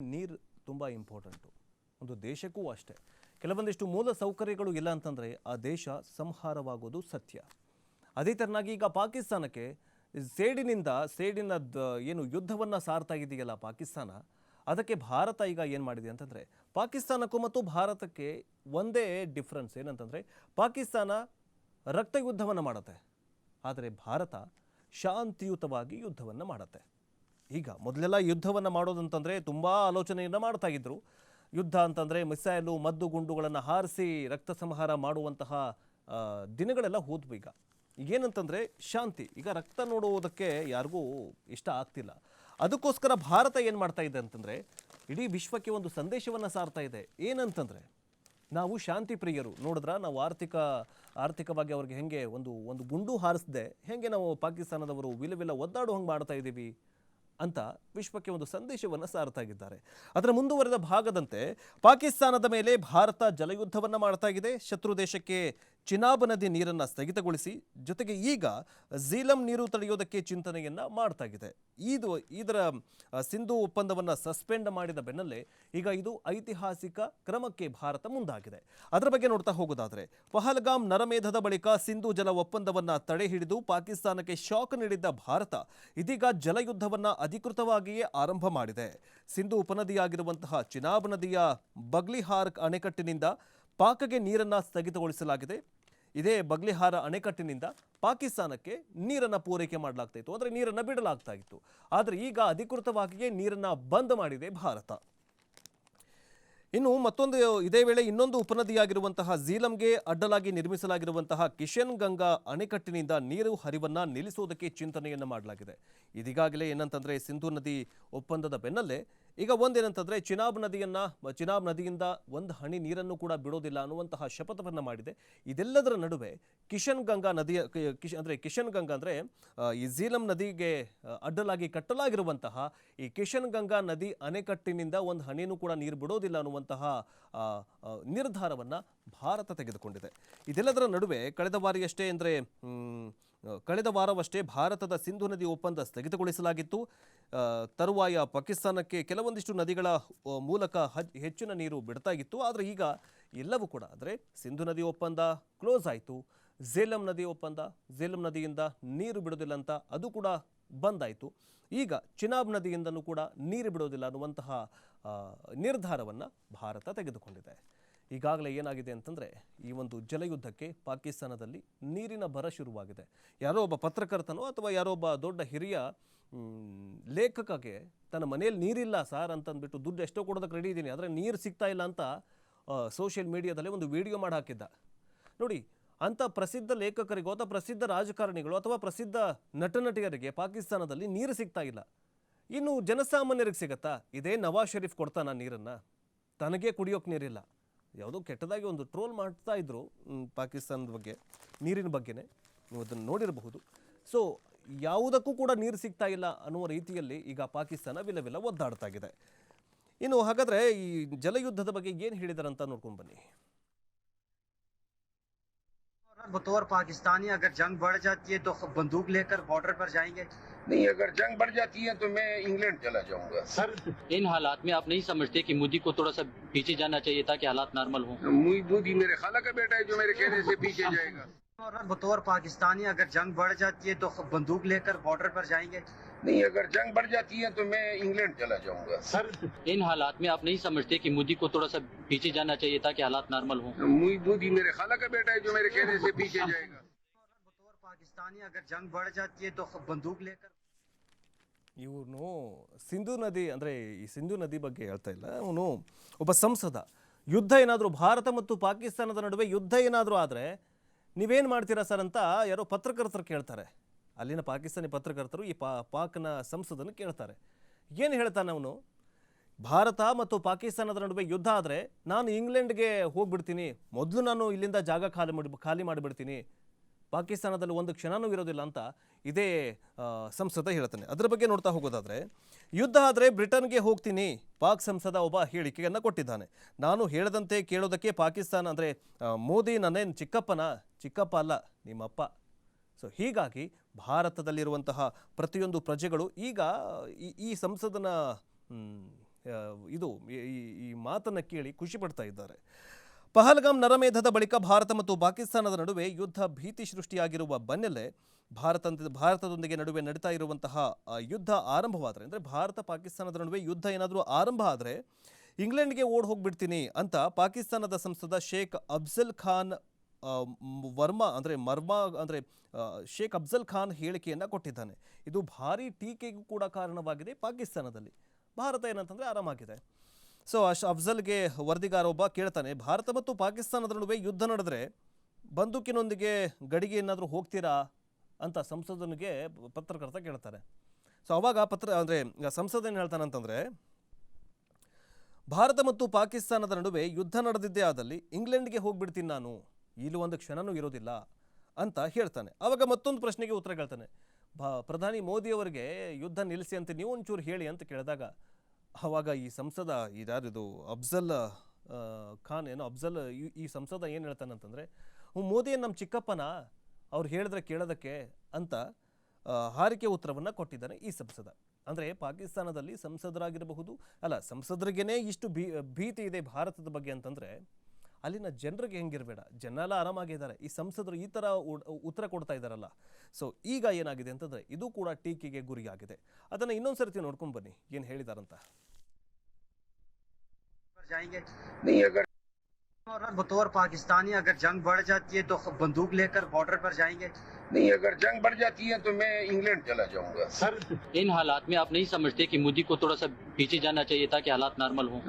ನೀರು ತುಂಬ ಇಂಪಾರ್ಟೆಂಟು ಒಂದು ದೇಶಕ್ಕೂ ಅಷ್ಟೇ. ಕೆಲವೊಂದಿಷ್ಟು ಮೂಲ ಸೌಕರ್ಯಗಳು ಇಲ್ಲ ಅಂತಂದರೆ ಆ ದೇಶ ಸಂಹಾರವಾಗೋದು ಸತ್ಯ. ಅದೇ ಥರನಾಗಿ ಈಗ ಪಾಕಿಸ್ತಾನಕ್ಕೆ ಸೇಡಿನ ಏನು ಯುದ್ಧವನ್ನು ಸಾರ್ತಾ ಇದೆಯಲ್ಲ ಪಾಕಿಸ್ತಾನ, ಅದಕ್ಕೆ ಭಾರತ ಈಗ ಏನು ಮಾಡಿದೆ ಅಂತಂದರೆ, ಪಾಕಿಸ್ತಾನಕ್ಕೂ ಮತ್ತು ಭಾರತಕ್ಕೆ ಒಂದೇ ಡಿಫ್ರೆನ್ಸ್ ಏನಂತಂದರೆ, ಪಾಕಿಸ್ತಾನ ರಕ್ತ ಯುದ್ಧವನ್ನು ಮಾಡುತ್ತೆ, ಆದರೆ ಭಾರತ ಶಾಂತಿಯುತವಾಗಿ ಯುದ್ಧವನ್ನು ಮಾಡುತ್ತೆ. ಈಗ ಮೊದಲೆಲ್ಲ ಯುದ್ಧವನ್ನು ಮಾಡೋದಂತಂದರೆ ತುಂಬ ಆಲೋಚನೆಯನ್ನು ಮಾಡ್ತಾ ಇದ್ರು. ಯುದ್ಧ ಅಂತಂದರೆ ಮಿಸೈಲು ಮದ್ದು ಗುಂಡುಗಳನ್ನು ಹಾರಿಸಿ ರಕ್ತ ಸಂಹಾರ ಮಾಡುವಂತಹ ದಿನಗಳೆಲ್ಲ ಹೋದ್ವು. ಈಗ ಏನಂತಂದರೆ ಶಾಂತಿ. ಈಗ ರಕ್ತ ನೋಡುವುದಕ್ಕೆ ಯಾರಿಗೂ ಇಷ್ಟ ಆಗ್ತಿಲ್ಲ. ಅದಕ್ಕೋಸ್ಕರ ಭಾರತ ಏನು ಮಾಡ್ತಾ ಇದೆ ಅಂತಂದರೆ, ಇಡೀ ವಿಶ್ವಕ್ಕೆ ಒಂದು ಸಂದೇಶವನ್ನು ಸಾರ್ತಾ ಇದೆ. ಏನಂತಂದರೆ, ನಾವು ಶಾಂತಿ ಪ್ರಿಯರು. ನೋಡಿದ್ರ ನಾವು ಆರ್ಥಿಕವಾಗಿ ಅವ್ರಿಗೆ ಹೆಂಗೆ ಒಂದು ಗುಂಡು ಹಾರಿಸದೆ ಹೆಂಗೆ ನಾವು ಪಾಕಿಸ್ತಾನದವರು ವಿಲ ಒದ್ದಾಡು ಹಂಗೆ ಮಾಡ್ತಾ ಇದ್ದೀವಿ ಅಂತ ವಿಶ್ವಕ್ಕೆ ಒಂದು ಸಂದೇಶವನ್ನು ಸಾರ್ತಾ ಇದ್ದಾರೆ. ಅದರ ಮುಂದುವರೆದ ಭಾಗದಂತೆ ಪಾಕಿಸ್ತಾನದ ಮೇಲೆ ಭಾರತ ಜಲಯುದ್ಧವನ್ನು ಮಾಡ್ತಾ ಇದೆ. ಶತ್ರು ದೇಶಕ್ಕೆ ಚಿನಾಬ್ ನದಿ ನೀರನ್ನು ಸ್ಥಗಿತಗೊಳಿಸಿ, ಜೊತೆಗೆ ಈಗ ಝೀಲಂ ನೀರು ತಡೆಯೋದಕ್ಕೆ ಚಿಂತನೆಯನ್ನು ಮಾಡ್ತಾ ಇದೆ. ಇದರ ಸಿಂಧು ಒಪ್ಪಂದವನ್ನು ಸಸ್ಪೆಂಡ್ ಮಾಡಿದ ಬೆನ್ನಲ್ಲೇ ಈಗ ಇದು ಐತಿಹಾಸಿಕ ಕ್ರಮಕ್ಕೆ ಭಾರತ ಮುಂದಾಗಿದೆ. ಅದರ ಬಗ್ಗೆ ನೋಡ್ತಾ ಹೋಗೋದಾದರೆ, ಪಹಲ್ಗಾಮ್ ನರಮೇಧದ ಬಳಿಕ ಸಿಂಧು ಜಲ ಒಪ್ಪಂದವನ್ನು ತಡೆ ಹಿಡಿದು ಪಾಕಿಸ್ತಾನಕ್ಕೆ ಶಾಕ್ ನೀಡಿದ್ದ ಭಾರತ ಇದೀಗ ಜಲಯುದ್ಧವನ್ನು ಅಧಿಕೃತವಾಗಿಯೇ ಆರಂಭ ಮಾಡಿದೆ. ಸಿಂಧು ಉಪನದಿಯಾಗಿರುವಂತಹ ಚಿನಾಬ್ ನದಿಯ ಬಗ್ಲಿಹಾರ್ ಅಣೆಕಟ್ಟಿನಿಂದ ಪಾಕ್ಗೆ ನೀರನ್ನು ಸ್ಥಗಿತಗೊಳಿಸಲಾಗಿದೆ. ಇದೇ ಬಗ್ಲಿಹಾರ ಅಣೆಕಟ್ಟಿನಿಂದ ಪಾಕಿಸ್ತಾನಕ್ಕೆ ನೀರನ್ನು ಪೂರೈಕೆ ಮಾಡಲಾಗ್ತಾ ಇತ್ತು, ಅಂದರೆ ನೀರನ್ನು ಬಿಡಲಾಗ್ತಾ ಇತ್ತು. ಆದರೆ ಈಗ ಅಧಿಕೃತವಾಗಿಯೇ ನೀರನ್ನು ಬಂದ್ ಮಾಡಿದೆ ಭಾರತ. ಇನ್ನು ಮತ್ತೊಂದು ಇದೇ ವೇಳೆ ಇನ್ನೊಂದು ಉಪನದಿಯಾಗಿರುವಂತಹ ಝೀಲಂಗೆ ಅಡ್ಡಲಾಗಿ ನಿರ್ಮಿಸಲಾಗಿರುವಂತಹ ಕಿಶನ್ ಗಂಗಾ ಅಣೆಕಟ್ಟಿನಿಂದ ನೀರು ಹರಿವನ್ನು ನಿಲ್ಲಿಸುವುದಕ್ಕೆ ಚಿಂತನೆಯನ್ನು ಮಾಡಲಾಗಿದೆ. ಇದೀಗಾಗಲೇ ಏನಂತಂದರೆ, ಸಿಂಧು ನದಿ ಒಪ್ಪಂದದ ಬೆನ್ನಲ್ಲೇ ಈಗ ಒಂದೇನಂತಂದರೆ, ಚಿನಾಬ್ ನದಿಯಿಂದ ಒಂದು ಹನಿ ನೀರನ್ನು ಕೂಡ ಬಿಡೋದಿಲ್ಲ ಅನ್ನುವಂತಹ ಶಪಥವನ್ನು ಮಾಡಿದೆ. ಇದೆಲ್ಲದರ ನಡುವೆ ಕಿಶನ್ ಗಂಗಾ ಅಂದರೆ ಈ ಝೀಲಂ ನದಿಗೆ ಅಡ್ಡಲಾಗಿ ಕಟ್ಟಲಾಗಿರುವಂತಹ ಈ ಕಿಶನ್ ಗಂಗಾ ನದಿ ಅಣೆಕಟ್ಟಿನಿಂದ ಒಂದು ಹನಿನೂ ಕೂಡ ನೀರು ಬಿಡೋದಿಲ್ಲ ಅನ್ನುವಂತಹ ನಿರ್ಧಾರವನ್ನು ಭಾರತ ತೆಗೆದುಕೊಂಡಿದೆ. ಇದೆಲ್ಲದರ ನಡುವೆ ಕಳೆದ ವಾರವಷ್ಟೇ ಭಾರತದ ಸಿಂಧು ನದಿ ಒಪ್ಪಂದ ಸ್ಥಗಿತಗೊಳಿಸಲಾಗಿತ್ತು. ತರುವಾಯ ಪಾಕಿಸ್ತಾನಕ್ಕೆ ಕೆಲವೊಂದಿಷ್ಟು ನದಿಗಳ ಮೂಲಕ ಹೆಚ್ಚಿನ ನೀರು ಬಿಡ್ತಾ ಇತ್ತು. ಆದರೆ ಈಗ ಎಲ್ಲವೂ ಕೂಡ, ಅಂದರೆ ಸಿಂಧು ನದಿ ಒಪ್ಪಂದ ಕ್ಲೋಸ್ ಆಯಿತು, ಝೇಲಂ ನದಿಯಿಂದ ನೀರು ಬಿಡೋದಿಲ್ಲ ಅಂತ ಅದು ಕೂಡ ಬಂದಾಯಿತು. ಈಗ ಚಿನಾಬ್ ನದಿಯಿಂದಲೂ ಕೂಡ ನೀರು ಬಿಡೋದಿಲ್ಲ ಅನ್ನುವಂತಹ ನಿರ್ಧಾರವನ್ನು ಭಾರತ ತೆಗೆದುಕೊಂಡಿದೆ. ಈಗಾಗಲೇ ಏನಾಗಿದೆ ಅಂತಂದರೆ, ಈ ಒಂದು ಜಲಯುದ್ಧಕ್ಕೆ ಪಾಕಿಸ್ತಾನದಲ್ಲಿ ನೀರಿನ ಬರ ಶುರುವಾಗಿದೆ. ಯಾರೋ ಒಬ್ಬ ಪತ್ರಕರ್ತನೋ ಅಥವಾ ಯಾರೋ ಒಬ್ಬ ದೊಡ್ಡ ಹಿರಿಯ ಲೇಖಕಗೆ ತನ್ನ ಮನೆಯಲ್ಲಿ ನೀರಿಲ್ಲ ಸಾರ್ ಅಂತಂದ್ಬಿಟ್ಟು ದುಡ್ಡು ಎಷ್ಟೋ ಕೊಡೋದಕ್ಕೆ ರೆಡಿ ಇದ್ದೀನಿ, ಆದರೆ ನೀರು ಸಿಗ್ತಾ ಇಲ್ಲ ಅಂತ ಸೋಷಿಯಲ್ ಮೀಡಿಯಾದಲ್ಲೇ ಒಂದು ವಿಡಿಯೋ ಮಾಡಿ ಹಾಕಿದ್ದ. ನೋಡಿ, ಅಂಥ ಪ್ರಸಿದ್ಧ ಲೇಖಕರಿಗೋ ಅಥವಾ ಪ್ರಸಿದ್ಧ ರಾಜಕಾರಣಿಗಳು ಅಥವಾ ಪ್ರಸಿದ್ಧ ನಟನಟಿಯರಿಗೆ ಪಾಕಿಸ್ತಾನದಲ್ಲಿ ನೀರು ಸಿಗ್ತಾ ಇಲ್ಲ. ಇನ್ನು ಜನಸಾಮಾನ್ಯರಿಗೆ ಸಿಗತ್ತಾ? ಇದೇ ನವಾಜ್ ಶರೀಫ್ ಕೊಡ್ತಾನ ನೀರನ್ನು? ತನಗೇ ಕುಡಿಯೋಕೆ ನೀರಿಲ್ಲ. ಯಾವುದೋ ಕೆಟ್ಟದಾಗಿ ಒಂದು ಟ್ರೋಲ್ ಮಾಡ್ತಾ ಇದ್ರು ಪಾಕಿಸ್ತಾನದ ಬಗ್ಗೆ, ನೀರಿನ ಬಗ್ಗೆನೇ, ನೀವು ಅದನ್ನು ನೋಡಿರಬಹುದು. ಸೊ ಯಾವುದಕ್ಕೂ ಕೂಡ ನೀರು ಸಿಗ್ತಾ ಇಲ್ಲ ಅನ್ನುವ ರೀತಿಯಲ್ಲಿ ಈಗ ಪಾಕಿಸ್ತಾನ ವಿಲ ಒದ್ದಾಡ್ತಾ ಇದೆ. ಇನ್ನು ಹಾಗಾದರೆ ಈ ಜಲಯುದ್ಧದ ಬಗ್ಗೆ ಏನು ಹೇಳಿದಾರೆ ಅಂತ ನೋಡ್ಕೊಂಡು ಬನ್ನಿ. बतौर पाकिस्तानी अगर जंग बढ़ जाती है तो बंदूक लेकर बॉर्डर पर जाएंगे? नहीं, अगर जंग बढ़ जाती है तो मैं इंग्लैंड चला जाऊंगा। सर, इन हालात में आप नहीं समझते कि मोदी को थोड़ा सा पीछे जाना चाहिए ताकि हालात नॉर्मल हों? मोदी मेरे खाला का बेटा है जो मेरे कहने से पीछे जाएगा। बतौर पाकिस्तानी अगर जंग बढ़ जाती है तो बंदूक लेकर बॉर्डर पर जाएंगे? नहीं, अगर जंग बढ़ जाती है तो मैं इंग्लैंड चला जाऊंगा। सर, इन हालात में आप नहीं समझते कि मोदी को थोड़ा सा पीछे जाना चाहिए ताकि हालात नॉर्मल हों? मोदी मेरे खाला का बेटा है जो मेरे कहने से पीछे जाएगा। बतौर पाकिस्तानी अगर जंग बढ़ जाती है तो बंदूक लेकर ಇವನು ಸಿಂಧು ನದಿ, ಅಂದರೆ ಈ ಸಿಂಧು ನದಿ ಬಗ್ಗೆ ಹೇಳ್ತಾ ಇಲ್ಲ, ಅವನು ಒಬ್ಬ ಸಂಸದ. ಯುದ್ಧ ಏನಾದರೂ ಭಾರತ ಮತ್ತು ಪಾಕಿಸ್ತಾನದ ನಡುವೆ ಯುದ್ಧ ಏನಾದರೂ ಆದರೆ ನೀವೇನು ಮಾಡ್ತೀರಾ ಸರ್ ಅಂತ ಯಾರೋ ಪತ್ರಕರ್ತರು ಕೇಳ್ತಾರೆ. ಅಲ್ಲಿನ ಪಾಕಿಸ್ತಾನಿ ಪತ್ರಕರ್ತರು ಈ ಪಾಕ್ನ ಸಂಸದನ್ನು ಕೇಳ್ತಾರೆ. ಏನು ಹೇಳ್ತಾನೆ ಅವನು? ಭಾರತ ಮತ್ತು ಪಾಕಿಸ್ತಾನದ ನಡುವೆ ಯುದ್ಧ ಆದರೆ ನಾನು ಇಂಗ್ಲೆಂಡ್ಗೆ ಹೋಗ್ಬಿಡ್ತೀನಿ, ಮೊದಲು ನಾನು ಇಲ್ಲಿಂದ ಜಾಗ ಖಾಲಿ ಮಾಡಿಬಿಡ್ತೀನಿ, ಪಾಕಿಸ್ತಾನದಲ್ಲಿ ಒಂದು ಕ್ಷಣನೂ ಇರೋದಿಲ್ಲ ಅಂತ ಇದೇ ಸಂಸದ ಹೇಳ್ತಾನೆ. ಅದರ ಬಗ್ಗೆ ನೋಡ್ತಾ ಹೋಗೋದಾದರೆ, ಯುದ್ಧ ಆದರೆ ಬ್ರಿಟನ್ಗೆ ಹೋಗ್ತೀನಿ, ಪಾಕ್ ಸಂಸದ ಒಬ್ಬ ಹೇಳಿಕೆಯನ್ನು ಕೊಟ್ಟಿದ್ದಾನೆ. ನಾನು ಹೇಳದಂತೆ ಕೇಳೋದಕ್ಕೆ ಪಾಕಿಸ್ತಾನ ಅಂದರೆ ಮೋದಿ ನನ್ನೇನು ಚಿಕ್ಕಪ್ಪ ಅಲ್ಲ, ನಿಮ್ಮಪ್ಪ. ಸೊ ಹೀಗಾಗಿ ಭಾರತದಲ್ಲಿರುವಂತಹ ಪ್ರತಿಯೊಂದು ಪ್ರಜೆಗಳು ಈಗ ಈ ಸಂಸದನ ಇದು ಈ ಮಾತನ್ನು ಕೇಳಿ ಖುಷಿ ಪಡ್ತಾ ಇದ್ದಾರೆ. ಪಹಲ್ಗಾಮ್ ನರಮೇಧದ ಬಳಿಕ ಭಾರತ ಮತ್ತು ಪಾಕಿಸ್ತಾನದ ನಡುವೆ ಯುದ್ಧ ಭೀತಿ ಸೃಷ್ಟಿಯಾಗಿರುವ ಬೆನ್ನಲ್ಲೇ ಭಾರತದೊಂದಿಗೆ ನಡುವೆ ನಡೀತಾ ಇರುವಂತಹ ಯುದ್ಧ ಆರಂಭವಾದರೆ, ಅಂದರೆ ಭಾರತ ಪಾಕಿಸ್ತಾನದ ನಡುವೆ ಯುದ್ಧ ಏನಾದರೂ ಆರಂಭ ಆದರೆ ಇಂಗ್ಲೆಂಡ್ಗೆ ಓಡ್ ಹೋಗ್ಬಿಡ್ತೀನಿ ಅಂತ ಪಾಕಿಸ್ತಾನದ ಸಂಸದ ಶೇಖ್ ಅಫ್ಜಲ್ ಖಾನ್ ಶೇಖ್ ಅಫ್ಜಲ್ ಖಾನ್ ಹೇಳಿಕೆಯನ್ನು ಕೊಟ್ಟಿದ್ದಾನೆ. ಇದು ಭಾರಿ ಟೀಕೆಗೂ ಕೂಡ ಕಾರಣವಾಗಿದೆ ಪಾಕಿಸ್ತಾನದಲ್ಲಿ. ಭಾರತ ಏನಂತಂದರೆ ಆರಾಮಾಗಿದೆ. ಸೊ ಅಫ್ಜಲ್ಗೆ ವರದಿಗಾರ ಒಬ್ಬ ಕೇಳ್ತಾನೆ, ಭಾರತ ಮತ್ತು ಪಾಕಿಸ್ತಾನದ ನಡುವೆ ಯುದ್ಧ ನಡೆದ್ರೆ ಬಂದೂಕಿನೊಂದಿಗೆ ಗಡಿಗೆ ಏನಾದರೂ ಹೋಗ್ತೀರಾ ಅಂತ ಸಂಸದನಿಗೆ ಪತ್ರಕರ್ತ ಕೇಳ್ತಾರೆ. ಸೊ ಅವಾಗ ಸಂಸದ ಏನು ಹೇಳ್ತಾನೆ ಅಂತಂದರೆ, ಭಾರತ ಮತ್ತು ಪಾಕಿಸ್ತಾನದ ನಡುವೆ ಯುದ್ಧ ನಡೆದಿದ್ದೇ ಆದಲ್ಲಿ ಇಂಗ್ಲೆಂಡ್ಗೆ ಹೋಗ್ಬಿಡ್ತೀನಿ ನಾನು, ಇಲ್ಲಿ ಒಂದು ಕ್ಷಣನೂ ಇರೋದಿಲ್ಲ ಅಂತ ಹೇಳ್ತಾನೆ. ಆವಾಗ ಮತ್ತೊಂದು ಪ್ರಶ್ನೆಗೆ ಉತ್ತರ ಕೇಳ್ತಾನೆ, ಪ್ರಧಾನಿ ಮೋದಿಯವರಿಗೆ ಯುದ್ಧ ನಿಲ್ಲಿಸಿ ಅಂತ ನೀವು ಒಂಚೂರು ಹೇಳಿ ಅಂತ ಕೇಳಿದಾಗ ಆವಾಗ ಈ ಸಂಸದ ಇದಾರಿದು ಅಫ್ಜಲ್ ಖಾನ್ ಈ ಸಂಸದ ಏನು ಹೇಳ್ತಾನೆ ಅಂತಂದರೆ, ಮೋದಿ ನಮ್ಮ ಚಿಕ್ಕಪ್ಪನ ಅವ್ರು ಹೇಳಿದ್ರೆ ಕೇಳೋದಕ್ಕೆ ಅಂತ ಹಾರಿಕೆ ಉತ್ತರವನ್ನು ಕೊಟ್ಟಿದ್ದಾನೆ ಈ ಸಂಸದ. ಅಂದರೆ ಪಾಕಿಸ್ತಾನದಲ್ಲಿ ಸಂಸದರಿಗೇನೆ ಇಷ್ಟು ಭೀತಿ ಇದೆ ಭಾರತದ ಬಗ್ಗೆ ಅಂತಂದರೆ ಅಲ್ಲಿನ ಜನರಿಗೆ ಹೆಂಗಿರಬೇಡ, ಜನ ಎಲ್ಲ ಆರಾಮಾಗಿದ್ದಾರೆ, ಈ ಸಂಸದರು ಈ ಥರ ಉತ್ತರ ಕೊಡ್ತಾ ಇದ್ದಾರಲ್ಲ. ಸೊ ಈಗ ಏನಾಗಿದೆ ಅಂತಂದರೆ ಇದು ಕೂಡ ಟೀಕೆಗೆ ಗುರಿಯಾಗಿದೆ. ಅದನ್ನು ಇನ್ನೊಂದು ಸರ್ತಿ ನೋಡ್ಕೊಂಡು ಬನ್ನಿ ಏನು ಹೇಳಿದಾರಂತ. और बतौर पाकिस्तानी अगर जंग बढ़ जाती है तो बंदूक लेकर बॉर्डर पर जाएंगे? नहीं, अगर जंग बढ़ जाती है तो मैं इंग्लैंड चला जाऊंगा। सर इन हालात में आप नहीं समझते कि मोदी को थोड़ा सा पीछे जाना चाहिए ताकि हालात नॉर्मल हों?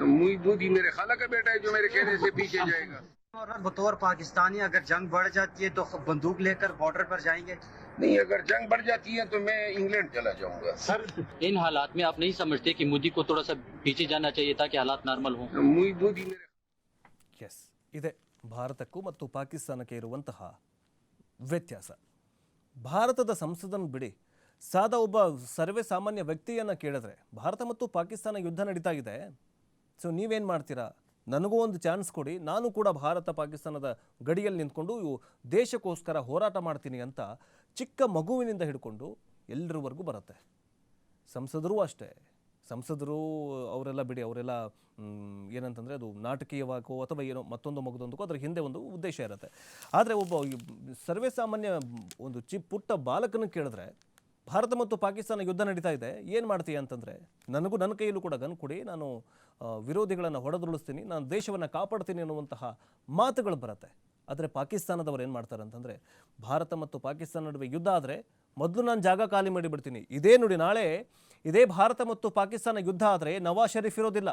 मोदी मेरे खाला का बेटा है जो मेरे कहने से पीछे जाएगा। और बतौर पाकिस्तानी अगर जंग बढ़ जाती है तो बंदूक लेकर बॉर्डर पर जाएंगे? नहीं, अगर जंग बढ़ जाती है तो मैं इंग्लैंड चला जाऊंगा। सर इन हालात में आप नहीं समझते कि मोदी को थोड़ा सा पीछे जाना चाहिए ताकि हालात नॉर्मल हों? मोदी मेरे ಎಸ್, ಇದೆ ಭಾರತಕ್ಕೂ ಮತ್ತು ಪಾಕಿಸ್ತಾನಕ್ಕೆ ಇರುವಂತಹ ವ್ಯತ್ಯಾಸ. ಭಾರತದ ಸಂಸದನ ಬಿಡಿ, ಸಾದಾ ಒಬ್ಬ ಸರ್ವೇ ಸಾಮಾನ್ಯ ವ್ಯಕ್ತಿಯನ್ನು ಕೇಳಿದ್ರೆ ಭಾರತ ಮತ್ತು ಪಾಕಿಸ್ತಾನ ಯುದ್ಧ ನಡೀತಾ ಇದೆ, ಸೊ ನೀವೇನು ಮಾಡ್ತೀರಾ, ನನಗೂ ಒಂದು ಚಾನ್ಸ್ ಕೊಡಿ, ನಾನು ಕೂಡ ಭಾರತ ಪಾಕಿಸ್ತಾನದ ಗಡಿಯಲ್ಲಿ ನಿಂತ್ಕೊಂಡು ದೇಶಕ್ಕೋಸ್ಕರ ಹೋರಾಟ ಮಾಡ್ತೀನಿ ಅಂತ ಚಿಕ್ಕ ಮಗುವಿನಿಂದ ಹಿಡ್ಕೊಂಡು ಎಲ್ಲರವರೆಗೂ ಬರುತ್ತೆ. ಸಂಸದರು ಅಷ್ಟೇ, ಸಂಸದರು ಅವರೆಲ್ಲ ಬಿಡಿ, ಅವರೆಲ್ಲ ಏನಂತಂದರೆ ಅದು ನಾಟಕೀಯವಾಗೋ ಅಥವಾ ಏನೋ ಮತ್ತೊಂದು ಮಗದೊಂದಕ್ಕೋ ಅದರ ಹಿಂದೆ ಒಂದು ಉದ್ದೇಶ ಇರುತ್ತೆ. ಆದರೆ ಒಬ್ಬ ಸರ್ವೇ ಸಾಮಾನ್ಯ ಒಂದು ಪುಟ್ಟ ಬಾಲಕನ ಕೇಳಿದ್ರೆ ಭಾರತ ಮತ್ತು ಪಾಕಿಸ್ತಾನ ಯುದ್ಧ ನಡೀತಾ ಇದೆ, ಏನು ಮಾಡ್ತೀಯ ಅಂತಂದರೆ ನನ್ನ ಕೈಯಲ್ಲೂ ಕೂಡ ಗನ್ ಕೊಡಿ, ನಾನು ವಿರೋಧಿಗಳನ್ನು ಹೊಡೆದುರುಳಿಸ್ತೀನಿ, ನಾನು ದೇಶವನ್ನು ಕಾಪಾಡ್ತೀನಿ ಅನ್ನುವಂತಹ ಮಾತುಗಳು ಬರುತ್ತೆ. ಆದರೆ ಪಾಕಿಸ್ತಾನದವರು ಏನು ಮಾಡ್ತಾರೆ ಅಂತಂದರೆ, ಭಾರತ ಮತ್ತು ಪಾಕಿಸ್ತಾನ ನಡುವೆ ಯುದ್ಧ ಆದರೆ ಮೊದಲು ನಾನು ಜಾಗ ಖಾಲಿ ಮಾಡಿಬಿಡ್ತೀನಿ. ಇದೇ ನೋಡಿ, ನಾಳೆ ಇದೇ ಭಾರತ ಮತ್ತು ಪಾಕಿಸ್ತಾನ ಯುದ್ಧ ಆದರೆ ನವಾಜ್ ಶರೀಫ್ ಇರೋದಿಲ್ಲ.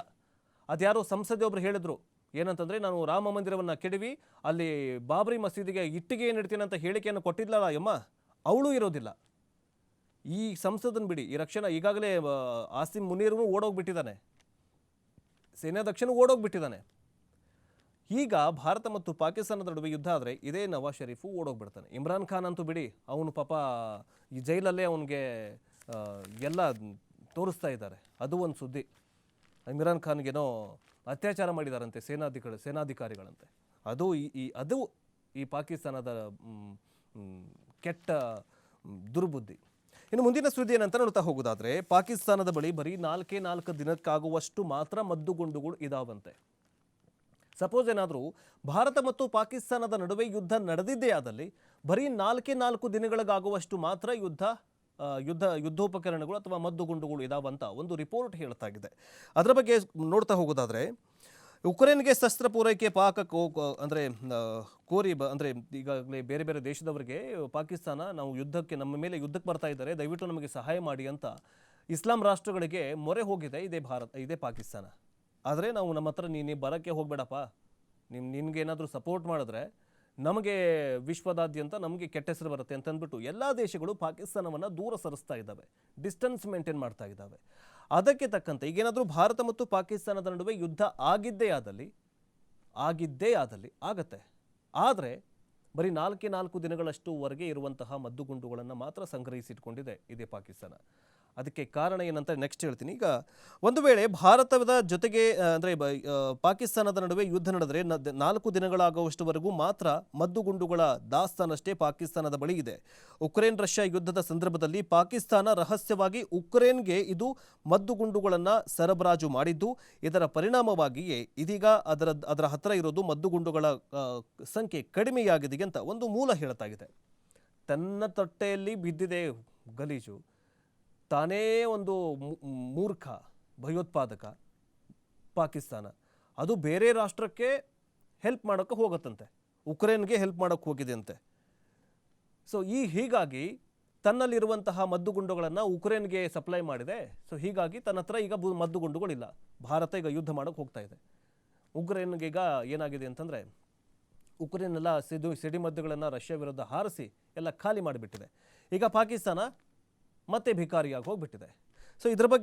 ಅದ್ಯಾರೋ ಸಂಸದೆಯೊಬ್ಬರು ಹೇಳಿದ್ರು ಏನಂತಂದರೆ, ನಾನು ರಾಮ ಮಂದಿರವನ್ನು ಕೆಡವಿ ಅಲ್ಲಿ ಬಾಬ್ರಿ ಮಸೀದಿಗೆ ಇಟ್ಟಿಗೆ ಇಡ್ತೀನಿ ಅಂತ ಹೇಳಿಕೆಯನ್ನು ಕೊಟ್ಟಿದ್ಲಲ್ಲ ಯಮ್ಮ, ಅವಳು ಇರೋದಿಲ್ಲ. ಈ ಸಂಸದನ ಬಿಡಿ, ಈ ರಕ್ಷಣಾ ಈಗಾಗಲೇ ಆಸಿಮ್ ಮುನೀರ್ನು ಓಡೋಗ್ಬಿಟ್ಟಿದ್ದಾನೆ, ಸೇನಾಧ್ಯಕ್ಷನು ಓಡೋಗ್ಬಿಟ್ಟಿದ್ದಾನೆ. ಈಗ ಭಾರತ ಮತ್ತು ಪಾಕಿಸ್ತಾನದ ನಡುವೆ ಯುದ್ಧ ಆದರೆ ಇದೇ ನವಾಜ್ ಶರೀಫು ಓಡೋಗ್ಬಿಡ್ತಾನೆ. ಇಮ್ರಾನ್ ಖಾನ್ ಅಂತೂ ಬಿಡಿ, ಅವನು ಪಾಪ ಈ ಜೈಲಲ್ಲೇ ಅವನಿಗೆ ಎಲ್ಲ ತೋರಿಸ್ತಾ ಇದ್ದಾರೆ. ಅದು ಒಂದು ಸುದ್ದಿ, ಇಮ್ರಾನ್ ಖಾನ್ಗೇನೋ ಅತ್ಯಾಚಾರ ಮಾಡಿದಾರಂತೆ ಸೇನಾಧಿಕಾರಿಗಳಂತೆ. ಅದು ಈ ಪಾಕಿಸ್ತಾನದ ಕೆಟ್ಟ ದುರ್ಬುದ್ಧಿ. ಇನ್ನು ಮುಂದಿನ ಸುದ್ದಿ ಏನಂತ ನೋಡ್ತಾ ಹೋಗೋದಾದರೆ, ಪಾಕಿಸ್ತಾನದ ಬಳಿ ಬರೀ 4 ದಿನಕ್ಕಾಗುವಷ್ಟು ಮಾತ್ರ ಮದ್ದುಗುಂಡುಗಳು ಇದಾವಂತೆ. ಸಪೋಸ್ ಏನಾದರೂ ಭಾರತ ಮತ್ತು ಪಾಕಿಸ್ತಾನದ ನಡುವೆ ಯುದ್ಧ ನಡೆದಿದ್ದೇ ಆದಲ್ಲಿ ಬರೀ 4 ದಿನಗಳಿಗಾಗುವಷ್ಟು ಮಾತ್ರ ಯುದ್ಧೋಪಕರಣಗಳು ಅಥವಾ ಮದ್ದುಗುಂಡುಗಳು ಇದಾವಂತ ಒಂದು ರಿಪೋರ್ಟ್ ಹೇಳ್ತಾ ಇದೆ. ಅದರ ಬಗ್ಗೆ ನೋಡ್ತಾ ಹೋಗೋದಾದರೆ, ಉಕ್ರೇನ್ಗೆ ಶಸ್ತ್ರ ಪೂರೈಕೆ ಅಂದರೆ ಈಗಾಗಲೇ ಬೇರೆ ಬೇರೆ ದೇಶದವರಿಗೆ ಪಾಕಿಸ್ತಾನ ನಾವು ನಮ್ಮ ಮೇಲೆ ಯುದ್ಧಕ್ಕೆ ಬರ್ತಾ ಇದ್ದಾರೆ, ದಯವಿಟ್ಟು ನಮಗೆ ಸಹಾಯ ಮಾಡಿ ಅಂತ ಇಸ್ಲಾಂ ರಾಷ್ಟ್ರಗಳಿಗೆ ಮೊರೆ ಹೋಗಿದೆ ಇದೇ ಪಾಕಿಸ್ತಾನ. ಆದರೆ ನಾವು ನಮ್ಮ ಹತ್ರ ನೀನು ಬರೋಕ್ಕೆ ಹೋಗಬೇಡಪ್ಪ, ನಿನಗೇನಾದರೂ ಸಪೋರ್ಟ್ ಮಾಡಿದ್ರೆ ನಮಗೆ ವಿಶ್ವದಾದ್ಯಂತ ನಮಗೆ ಕೆಟ್ಟ ಹೆಸರು ಬರುತ್ತೆ ಅಂತಂದ್ಬಿಟ್ಟು ಎಲ್ಲ ದೇಶಗಳು ಪಾಕಿಸ್ತಾನವನ್ನು ದೂರ ಸರಿಸ್ತಾ ಇದ್ದಾವೆ, ಡಿಸ್ಟೆನ್ಸ್ ಮೇಂಟೈನ್ ಮಾಡ್ತಾ ಇದ್ದಾವೆ. ಅದಕ್ಕೆ ತಕ್ಕಂತೆ ಈಗೇನಾದರೂ ಭಾರತ ಮತ್ತು ಪಾಕಿಸ್ತಾನದ ನಡುವೆ ಯುದ್ಧ ಆಗಿದ್ದೇ ಆದಲ್ಲಿ ಆಗತ್ತೆ. ಆದರೆ ಬರೀ 4 ದಿನಗಳಷ್ಟುವರೆಗೆ ಇರುವಂತಹ ಮದ್ದುಗುಂಡುಗಳನ್ನು ಮಾತ್ರ ಸಂಗ್ರಹಿಸಿಟ್ಕೊಂಡಿದೆ ಇದೇ ಪಾಕಿಸ್ತಾನ. ಅದಕ್ಕೆ ಕಾರಣ ಏನಂತ ನೆಕ್ಸ್ಟ್ ಹೇಳ್ತೀನಿ. ಈಗ ಒಂದು ವೇಳೆ ಭಾರತದ ಜೊತೆಗೆ ಅಂದರೆ ಪಾಕಿಸ್ತಾನದ ನಡುವೆ ಯುದ್ಧ ನಡೆದರೆ 4 ದಿನಗಳಾಗುವಷ್ಟುವರೆಗೂ ಮಾತ್ರ ಮದ್ದುಗುಂಡುಗಳ ದಾಸ್ತಾನಷ್ಟೇ ಪಾಕಿಸ್ತಾನದ ಬಳಿ ಇದೆ. ಉಕ್ರೇನ್ ರಷ್ಯಾ ಯುದ್ಧದ ಸಂದರ್ಭದಲ್ಲಿ ಪಾಕಿಸ್ತಾನ ರಹಸ್ಯವಾಗಿ ಉಕ್ರೇನ್ಗೆ ಇದು ಮದ್ದುಗುಂಡುಗಳನ್ನು ಸರಬರಾಜು ಮಾಡಿದ್ದು, ಇದರ ಪರಿಣಾಮವಾಗಿಯೇ ಇದೀಗ ಅದರ ಹತ್ತಿರ ಇರೋದು ಮದ್ದುಗುಂಡುಗಳ ಸಂಖ್ಯೆ ಕಡಿಮೆಯಾಗಿದೆ ಅಂತ ಒಂದು ಮೂಲ ಹೇಳ್ತಾ ಇದೆ. ತನ್ನ ತೊಟ್ಟೆಯಲ್ಲಿ ಬಿದ್ದಿದೆ ಗಲೀಜು, ತಾನೇ ಒಂದು ಮೂರ್ಖ ಭಯೋತ್ಪಾದಕ ಪಾಕಿಸ್ತಾನ, ಅದು ಬೇರೆ ರಾಷ್ಟ್ರಕ್ಕೆ ಹೆಲ್ಪ್ ಮಾಡೋಕ್ಕೆ ಹೋಗುತ್ತಂತೆ, ಉಕ್ರೇನ್ಗೆ ಹೆಲ್ಪ್ ಮಾಡೋಕ್ಕೆ ಹೋಗಿದೆ ಅಂತೆ. ಸೊ ಹೀಗಾಗಿ ತನ್ನಲ್ಲಿರುವಂತಹ ಮದ್ದುಗುಂಡುಗಳನ್ನು ಉಕ್ರೇನ್ಗೆ ಸಪ್ಲೈ ಮಾಡಿದೆ. ಸೊ ಹೀಗಾಗಿ ತನ್ನ ಹತ್ರ ಈಗ ಮದ್ದುಗುಂಡುಗಳಿಲ್ಲ. ಭಾರತ ಈಗ ಯುದ್ಧ ಮಾಡೋಕ್ಕೆ ಹೋಗ್ತಾ ಇದೆ. ಉಕ್ರೇನ್ಗೆ ಈಗ ಏನಾಗಿದೆ ಅಂತಂದರೆ, ಉಕ್ರೇನೆಲ್ಲ ಸಿಡಿಮದ್ದುಗಳನ್ನು ರಷ್ಯಾ ವಿರುದ್ಧ ಹಾರಿಸಿ ಎಲ್ಲ ಖಾಲಿ ಮಾಡಿಬಿಟ್ಟಿದೆ. ಈಗ ಪಾಕಿಸ್ತಾನ ಮತ್ತೆ ಭಿಕಾರಿಯಾಗಿ ಹೋಗ್ಬಿಟ್ಟಿದೆ. ಸೊ ಇದ್ರ ಬಗ್ಗೆ